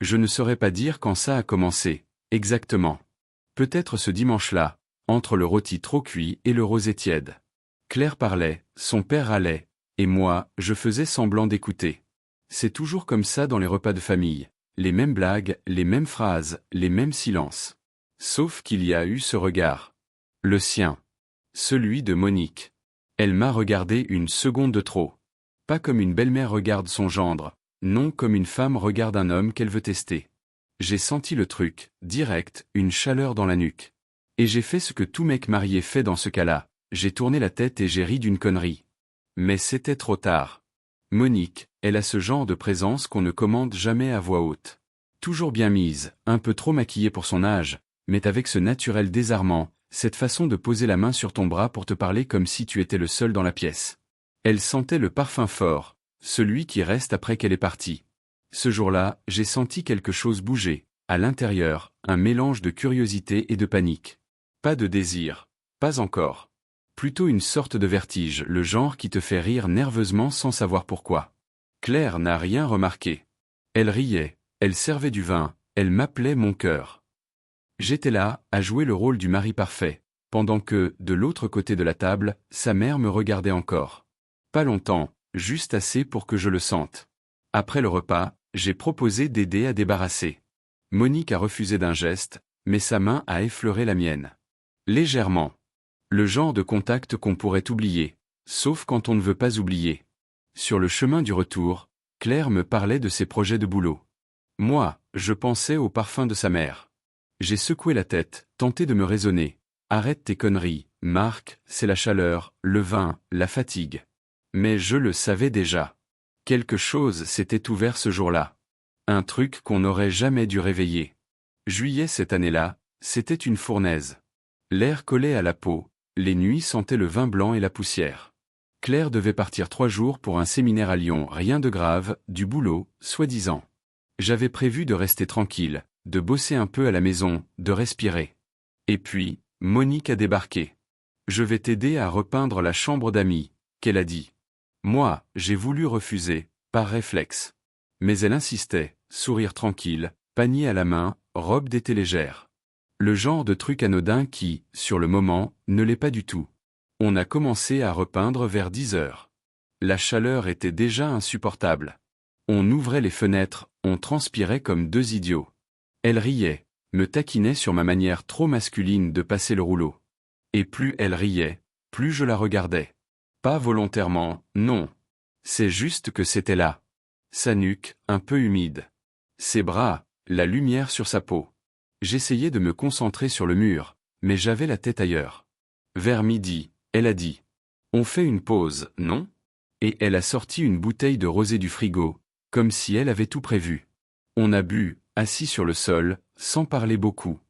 Je ne saurais pas dire quand ça a commencé, exactement. Peut-être ce dimanche-là, entre le rôti trop cuit et le rosé tiède. Claire parlait, son père râlait, et moi, je faisais semblant d'écouter. C'est toujours comme ça dans les repas de famille. Les mêmes blagues, les mêmes phrases, les mêmes silences. Sauf qu'il y a eu ce regard. Le sien. Celui de Monique. Elle m'a regardé une seconde de trop. Pas comme une belle-mère regarde son gendre, non comme une femme regarde un homme qu'elle veut tester. J'ai senti le truc, direct, une chaleur dans la nuque. Et j'ai fait ce que tout mec marié fait dans ce cas-là, j'ai tourné la tête et j'ai ri d'une connerie. Mais c'était trop tard. Monique, elle a ce genre de présence qu'on ne commande jamais à voix haute. Toujours bien mise, un peu trop maquillée pour son âge, mais avec ce naturel désarmant, cette façon de poser la main sur ton bras pour te parler comme si tu étais le seul dans la pièce. Elle sentait le parfum fort, celui qui reste après qu'elle est partie. Ce jour-là, j'ai senti quelque chose bouger, à l'intérieur, un mélange de curiosité et de panique. Pas de désir, pas encore. Plutôt une sorte de vertige, le genre qui te fait rire nerveusement sans savoir pourquoi. Claire n'a rien remarqué. Elle riait, elle servait du vin, elle m'appelait mon cœur. J'étais là, à jouer le rôle du mari parfait, pendant que, de l'autre côté de la table, sa mère me regardait encore. Pas longtemps, juste assez pour que je le sente. Après le repas, j'ai proposé d'aider à débarrasser. Monique a refusé d'un geste, mais sa main a effleuré la mienne. Légèrement. Le genre de contact qu'on pourrait oublier, sauf quand on ne veut pas oublier. Sur le chemin du retour, Claire me parlait de ses projets de boulot. Moi, je pensais au parfum de sa mère. J'ai secoué la tête, tenté de me raisonner. Arrête tes conneries, Marc, c'est la chaleur, le vin, la fatigue. Mais je le savais déjà. Quelque chose s'était ouvert ce jour-là. Un truc qu'on n'aurait jamais dû réveiller. Juillet cette année-là, c'était une fournaise. L'air collait à la peau, les nuits sentaient le vin blanc et la poussière. Claire devait partir 3 jours pour un séminaire à Lyon, rien de grave, du boulot, soi-disant. J'avais prévu de rester tranquille, de bosser un peu à la maison, de respirer. Et puis, Monique a débarqué. Je vais t'aider à repeindre la chambre d'amis, qu'elle a dit. Moi, j'ai voulu refuser, par réflexe. Mais elle insistait, sourire tranquille, panier à la main, robe d'été légère. Le genre de truc anodin qui, sur le moment, ne l'est pas du tout. On a commencé à repeindre vers 10 heures. La chaleur était déjà insupportable. On ouvrait les fenêtres, on transpirait comme 2 idiots. Elle riait, me taquinait sur ma manière trop masculine de passer le rouleau. Et plus elle riait, plus je la regardais. Pas volontairement, non. C'est juste que c'était là. Sa nuque, un peu humide. Ses bras, la lumière sur sa peau. J'essayais de me concentrer sur le mur, mais j'avais la tête ailleurs. Vers midi, elle a dit. On fait une pause, non? Et elle a sorti une bouteille de rosé du frigo, comme si elle avait tout prévu. On a bu, assis sur le sol, sans parler beaucoup.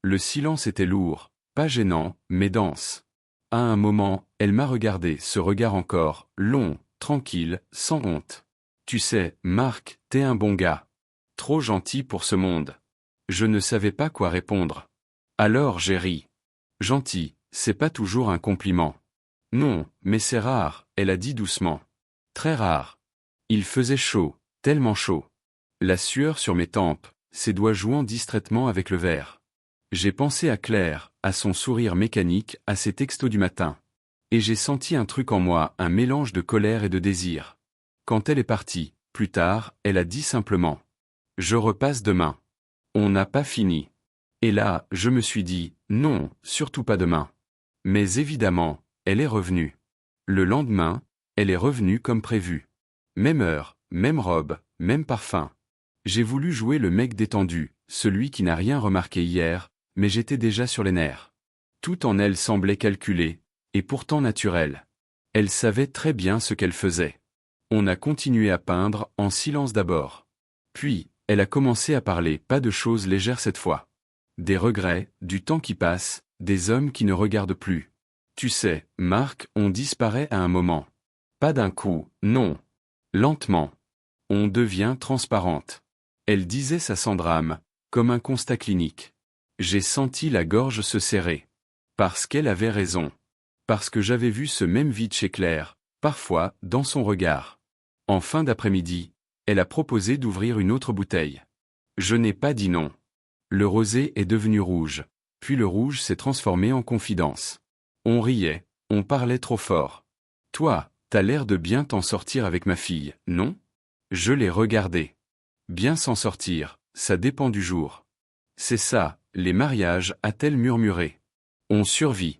Le silence était lourd, pas gênant, mais dense. À un moment, elle m'a regardé, ce regard encore, long, tranquille, sans honte. Tu sais, Marc, t'es un bon gars. Trop gentil pour ce monde. Je ne savais pas quoi répondre. Alors j'ai ri. Gentil, c'est pas toujours un compliment. Non, mais c'est rare, elle a dit doucement. Très rare. Il faisait chaud, tellement chaud. La sueur sur mes tempes, ses doigts jouant distraitement avec le verre. J'ai pensé à Claire, à son sourire mécanique, à ses textos du matin. Et j'ai senti un truc en moi, un mélange de colère et de désir. Quand elle est partie, plus tard, elle a dit simplement. Je repasse demain. On n'a pas fini. Et là, je me suis dit, non, surtout pas demain. Mais évidemment, elle est revenue. Le lendemain, elle est revenue comme prévu. Même heure, même robe, même parfum. J'ai voulu jouer le mec détendu, celui qui n'a rien remarqué hier, mais j'étais déjà sur les nerfs. Tout en elle semblait calculé, et pourtant naturel. Elle savait très bien ce qu'elle faisait. On a continué à peindre, en silence d'abord. Puis, elle a commencé à parler, pas de choses légères cette fois. Des regrets, du temps qui passe, des hommes qui ne regardent plus. Tu sais, Marc, on disparaît à un moment. Pas d'un coup, non. Lentement. On devient transparente. Elle disait ça sans drame, comme un constat clinique. J'ai senti la gorge se serrer. Parce qu'elle avait raison. Parce que j'avais vu ce même vide chez Claire, parfois, dans son regard. En fin d'après-midi, elle a proposé d'ouvrir une autre bouteille. Je n'ai pas dit non. Le rosé est devenu rouge, puis le rouge s'est transformé en confidence. On riait, on parlait trop fort. Toi, t'as l'air de bien t'en sortir avec ma fille, non? Je l'ai regardé. Bien s'en sortir, ça dépend du jour. C'est ça, les mariages, a-t-elle murmuré. On survit.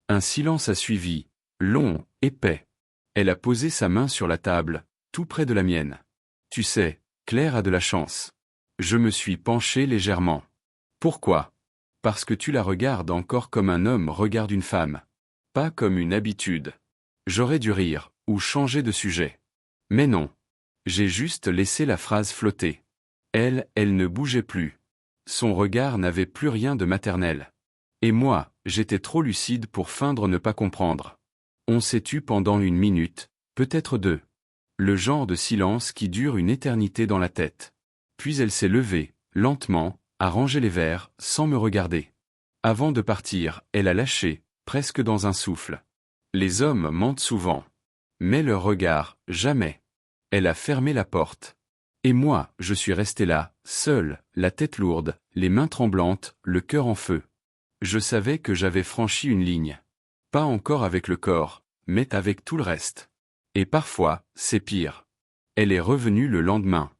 Un silence a suivi, long, épais. Elle a posé sa main sur la table, tout près de la mienne. Tu sais, Claire a de la chance. Je me suis penché légèrement. Pourquoi? Parce que tu la regardes encore comme un homme regarde une femme. Pas comme une habitude. J'aurais dû rire, ou changer de sujet. Mais non. J'ai juste laissé la phrase flotter. Elle ne bougeait plus. Son regard n'avait plus rien de maternel. Et moi, j'étais trop lucide pour feindre ne pas comprendre. On s'est tu pendant 1 minute, peut-être 2. Le genre de silence qui dure une éternité dans la tête. Puis elle s'est levée, lentement, a rangé les verres, sans me regarder. Avant de partir, elle a lâché, presque dans un souffle. Les hommes mentent souvent. Mais leur regard, jamais. Elle a fermé la porte. Et moi, je suis resté là, seul, la tête lourde, les mains tremblantes, le cœur en feu. Je savais que j'avais franchi une ligne. Pas encore avec le corps, mais avec tout le reste. Et parfois, c'est pire. Elle est revenue le lendemain.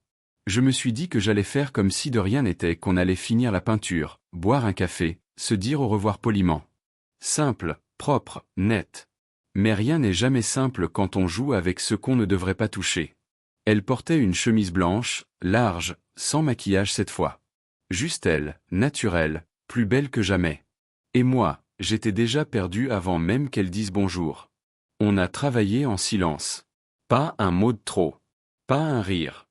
Je me suis dit que j'allais faire comme si de rien n'était, qu'on allait finir la peinture, boire un café, se dire au revoir poliment. Simple, propre, net. Mais rien n'est jamais simple quand on joue avec ce qu'on ne devrait pas toucher. Elle portait une chemise blanche, large, sans maquillage cette fois. Juste elle, naturelle, plus belle que jamais. Et moi, j'étais déjà perdu avant même qu'elle dise bonjour. On a travaillé en silence. Pas un mot de trop. Pas un rire.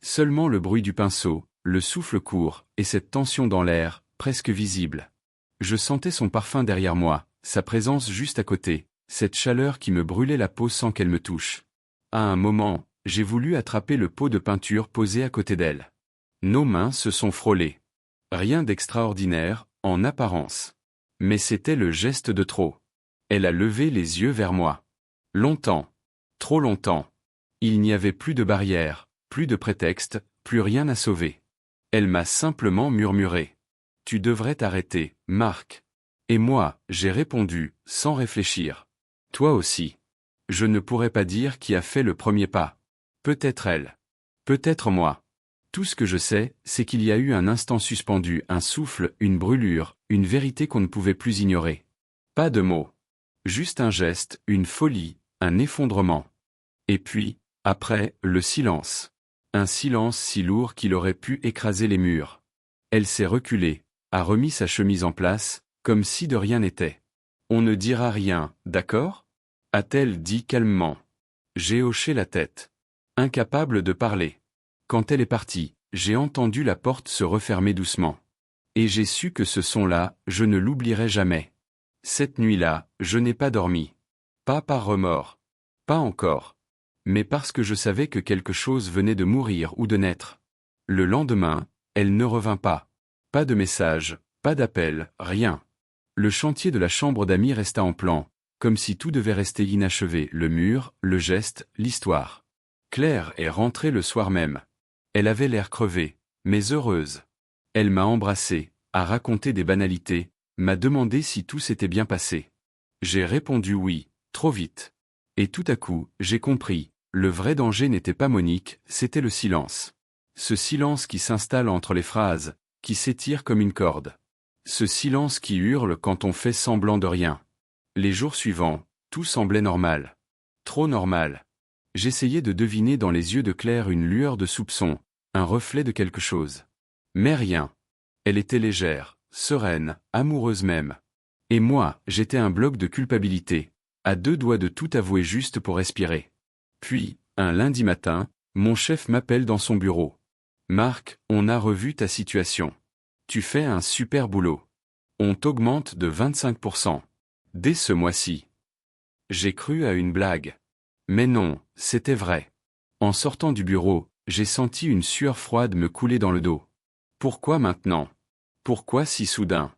Seulement le bruit du pinceau, le souffle court, et cette tension dans l'air, presque visible. Je sentais son parfum derrière moi, sa présence juste à côté, cette chaleur qui me brûlait la peau sans qu'elle me touche. À un moment, j'ai voulu attraper le pot de peinture posé à côté d'elle. Nos mains se sont frôlées. Rien d'extraordinaire, en apparence. Mais c'était le geste de trop. Elle a levé les yeux vers moi. Longtemps. Trop longtemps. Il n'y avait plus de barrière, plus de prétexte, plus rien à sauver. Elle m'a simplement murmuré. Tu devrais t'arrêter, Marc. Et moi, j'ai répondu, sans réfléchir. Toi aussi. Je ne pourrais pas dire qui a fait le premier pas. Peut-être elle. Peut-être moi. Tout ce que je sais, c'est qu'il y a eu un instant suspendu, un souffle, une brûlure, une vérité qu'on ne pouvait plus ignorer. Pas de mots. Juste un geste, une folie, un effondrement. Et puis, après, le silence. Un silence si lourd qu'il aurait pu écraser les murs. Elle s'est reculée, a remis sa chemise en place, comme si de rien n'était. On ne dira rien, d'accord? A-t-elle dit calmement. J'ai hoché la tête. Incapable de parler. Quand elle est partie, j'ai entendu la porte se refermer doucement. Et j'ai su que ce son-là, je ne l'oublierai jamais. Cette nuit-là, je n'ai pas dormi. Pas par remords. Pas encore. Mais parce que je savais que quelque chose venait de mourir ou de naître. Le lendemain, elle ne revint pas. Pas de message, pas d'appel, rien. Le chantier de la chambre d'amis resta en plan, comme si tout devait rester inachevé, le mur, le geste, l'histoire. Claire est rentrée le soir même. Elle avait l'air crevée, mais heureuse. Elle m'a embrassé, a raconté des banalités, m'a demandé si tout s'était bien passé. J'ai répondu oui, trop vite. Et tout à coup, j'ai compris, le vrai danger n'était pas Monique, c'était le silence. Ce silence qui s'installe entre les phrases, qui s'étire comme une corde. Ce silence qui hurle quand on fait semblant de rien. Les jours suivants, tout semblait normal. Trop normal. J'essayais de deviner dans les yeux de Claire une lueur de soupçon, un reflet de quelque chose. Mais rien. Elle était légère, sereine, amoureuse même. Et moi, j'étais un bloc de culpabilité, à 2 doigts de tout avouer juste pour respirer. Puis, un lundi matin, mon chef m'appelle dans son bureau. Marc, on a revu ta situation. Tu fais un super boulot. On t'augmente de 25%. Dès ce mois-ci. J'ai cru à une blague. Mais non, c'était vrai. En sortant du bureau, j'ai senti une sueur froide me couler dans le dos. Pourquoi maintenant? Pourquoi si soudain?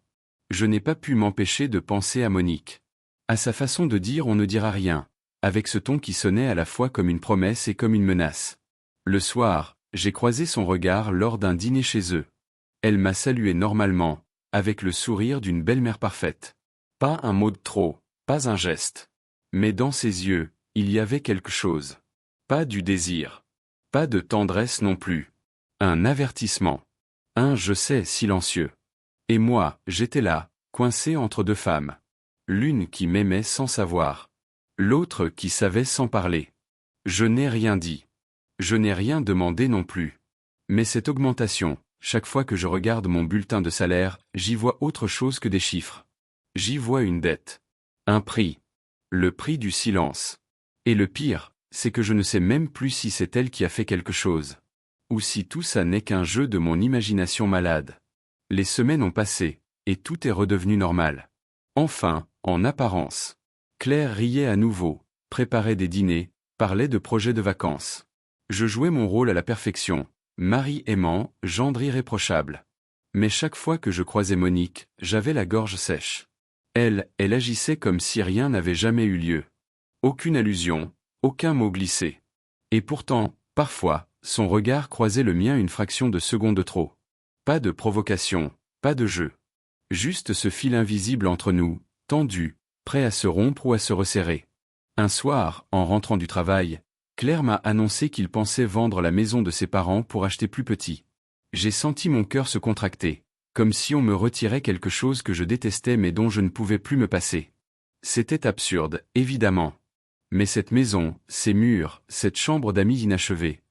Je n'ai pas pu m'empêcher de penser à Monique. À sa façon de dire on ne dira rien, avec ce ton qui sonnait à la fois comme une promesse et comme une menace. Le soir, J'ai croisé son regard lors d'un dîner chez eux. Elle m'a salué normalement, avec le sourire d'une belle-mère parfaite. Pas un mot de trop, pas un geste. Mais dans ses yeux, il y avait quelque chose. Pas du désir. Pas de tendresse non plus. Un avertissement. Un je sais silencieux. Et moi, j'étais là, coincé entre deux femmes. L'une qui m'aimait sans savoir. L'autre qui savait sans parler. Je n'ai rien dit. Je n'ai rien demandé non plus. Mais cette augmentation, chaque fois que je regarde mon bulletin de salaire, j'y vois autre chose que des chiffres. J'y vois une dette. Un prix. Le prix du silence. Et le pire, c'est que je ne sais même plus si c'est elle qui a fait quelque chose. Ou si tout ça n'est qu'un jeu de mon imagination malade. Les semaines ont passé, et tout est redevenu normal. Enfin, en apparence. Claire riait à nouveau, préparait des dîners, parlait de projets de vacances. Je jouais mon rôle à la perfection, mari aimant, gendre irréprochable. Mais chaque fois que je croisais Monique, j'avais la gorge sèche. Elle agissait comme si rien n'avait jamais eu lieu. Aucune allusion, aucun mot glissé. Et pourtant, parfois, son regard croisait le mien une fraction de seconde de trop. Pas de provocation, pas de jeu. Juste ce fil invisible entre nous, tendu, prêt à se rompre ou à se resserrer. Un soir, en rentrant du travail, Claire m'a annoncé qu'il pensait vendre la maison de ses parents pour acheter plus petit. J'ai senti mon cœur se contracter, comme si on me retirait quelque chose que je détestais mais dont je ne pouvais plus me passer. C'était absurde, évidemment. Mais cette maison, ces murs, cette chambre d'amis inachevée,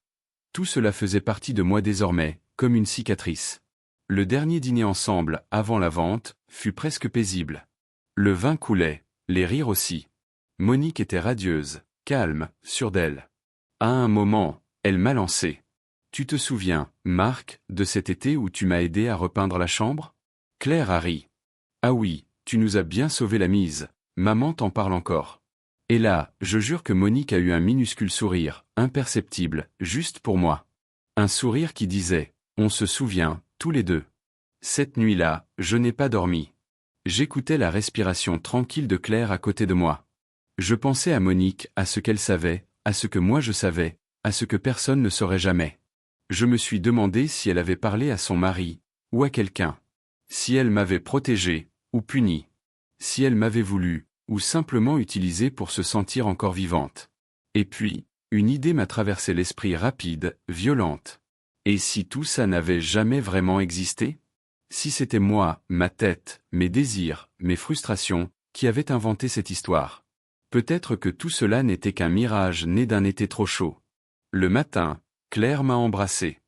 tout cela faisait partie de moi désormais, comme une cicatrice. Le dernier dîner ensemble, avant la vente, fut presque paisible. Le vin coulait, les rires aussi. Monique était radieuse, calme, sûre d'elle. À un moment, elle m'a lancé. « Tu te souviens, Marc, de cet été où tu m'as aidé à repeindre la chambre ?» Claire a ri. « Ah oui, tu nous as bien sauvé la mise, maman t'en parle encore. » Et là, je jure que Monique a eu un minuscule sourire, imperceptible, juste pour moi. Un sourire qui disait « On se souvient, tous les deux. » Cette nuit-là, je n'ai pas dormi. J'écoutais la respiration tranquille de Claire à côté de moi. Je pensais à Monique, à ce qu'elle savait, à ce que moi je savais, à ce que personne ne saurait jamais. Je me suis demandé si elle avait parlé à son mari, ou à quelqu'un. Si elle m'avait protégé, ou puni. Si elle m'avait voulu, ou simplement utilisé pour se sentir encore vivante. Et puis, une idée m'a traversé l'esprit rapide, violente. Et si tout ça n'avait jamais vraiment existé ? Si c'était moi, ma tête, mes désirs, mes frustrations, qui avaient inventé cette histoire. Peut-être que tout cela n'était qu'un mirage né d'un été trop chaud. Le matin, Claire m'a embrassé.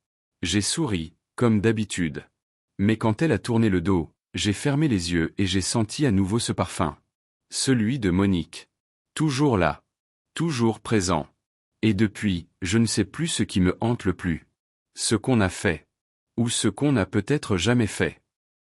J'ai souri, comme d'habitude. Mais quand elle a tourné le dos, j'ai fermé les yeux et j'ai senti à nouveau ce parfum. Celui de Monique. Toujours là. Toujours présent. Et depuis, je ne sais plus ce qui me hante le plus. Ce qu'on a fait. Ou ce qu'on n'a peut-être jamais fait.